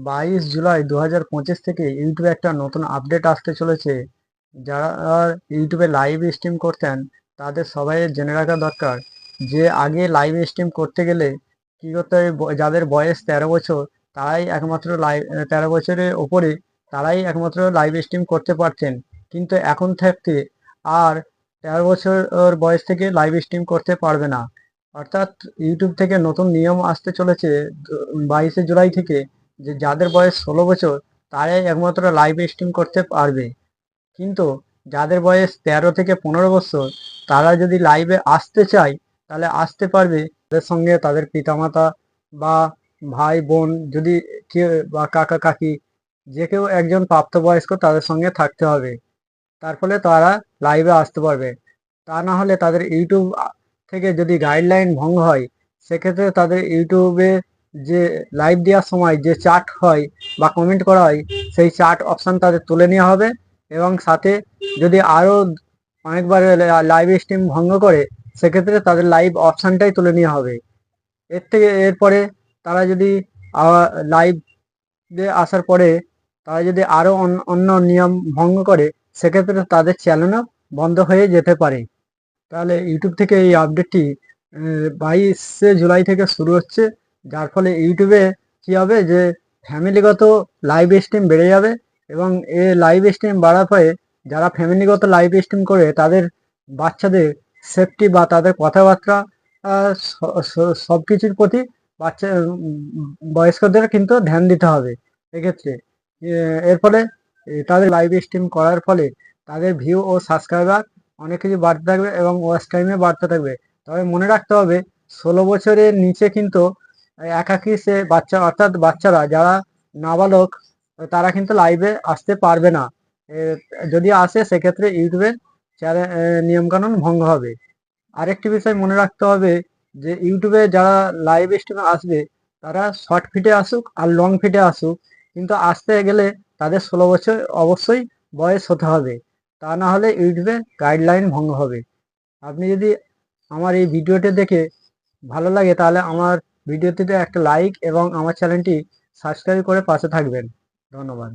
22 জুলাই 2025 থেকে ইউটিউবে একটা নতুন আপডেট আসতে চলেছে। যারা ইউটিউবে লাইভ স্ট্রিম করতেন তাদের সবাই জেনে রাখা দরকার যে আগে লাইভ স্ট্রিম করতে গেলে কি করতে হবে, যাদের বয়স 13 বছর তারাই একমাত্র লাইভ, 13 বছরের ওপরে তারাই একমাত্র লাইভ স্ট্রিম করতে পারতেন। কিন্তু এখন থাকতে আর 13 বছর বয়স থেকে লাইভ স্ট্রিম করতে পারবে না। অর্থাৎ ইউটিউব থেকে নতুন নিয়ম আসতে চলেছে 22 জুলাই থেকে, যে যাদের বয়স 16 বছর তারাই একমাত্র লাইভ স্ট্রিম করতে পারবে। কিন্তু যাদের বয়স 13 থেকে 15 বছর তারা যদি লাইভে আসতে চায় তাহলে আসতে পারবে। তাদের সঙ্গে তাদের পিতামাতা বা ভাই বোন যদি কেউ বা কাকা কাকি যে কেউ একজন প্রাপ্তবয়স্ক তাদের সঙ্গে থাকতে হবে, তার ফলে তারা লাইভে আসতে পারবে। তা না হলে তাদের ইউটিউব থেকে যদি গাইডলাইন ভঙ্গ হয়, সেক্ষেত্রে তাদের ইউটিউবে যে লাইভ দেওয়ার সময় যে চার্ট হয় বা কমেন্ট করা হয়, সেই চার্ট অপশান তাদের তুলে নেওয়া হবে। এবং সাথে যদি আরও অনেকবার লাইভ স্ট্রিম ভঙ্গ করে, সেক্ষেত্রে তাদের লাইভ অপশানটাই তুলে নেওয়া হবে। এরপরে তারা যদি লাইভে আসার পরে তারা যদি আরও অন্য নিয়ম ভঙ্গ করে, সেক্ষেত্রে তাদের চ্যানেলও বন্ধ হয়ে যেতে পারে। তাহলে ইউটিউব থেকে এই আপডেটটি 22 জুলাই থেকে শুরু হচ্ছে, যার ফলে ইউটিউবে কী হবে যে ফ্যামিলিগত লাইভ স্ট্রিম বেড়ে যাবে। এবং লাইভ স্ট্রিম বাড়ার ফলে যারা ফ্যামিলিগত লাইভ স্ট্রিম করে তাদের বাচ্চাদের সেফটি বা তাদের কথাবার্তা সব কিছুর প্রতি বাচ্চা বয়স্কদের কিন্তু ধ্যান দিতে হবে এক্ষেত্রে। এর ফলে তাদের লাইভ স্ট্রিম করার ফলে তাদের ভিউ ও সাবস্ক্রাইবার অনেক কিছু বাড়তে থাকবে এবং ওয়াচ টাইমে বাড়তে থাকবে। তবে মনে রাখতে হবে 16 বছরের নিচে কিন্তু একাকী সে বাচ্চা, অর্থাৎ বাচ্চারা যারা নাবালক, তারা কিন্তু লাইভে আসতে পারবে না। যদি আসে সেক্ষেত্রে ইউটিউবের নিয়মকানুন ভঙ্গ হবে। আরেকটি বিষয় মনে রাখতে হবে যে ইউটিউবে যারা লাইভ স্ট্রিমে আসবে তারা শর্ট ফিটে আসুক আর লং ফিটে আসুক, কিন্তু আসতে গেলে তাদের 16 বছর অবশ্যই বয়স হতে হবে। তা না হলে ইউটিউবে গাইডলাইন ভঙ্গ হবে। আপনি যদি আমার এই ভিডিওটি দেখে ভালো লাগে তাহলে আমার ভিডিওটিতে একটা লাইক এবং আমার চ্যানেলটি সাবস্ক্রাইব করে পাশে থাকবেন। ধন্যবাদ।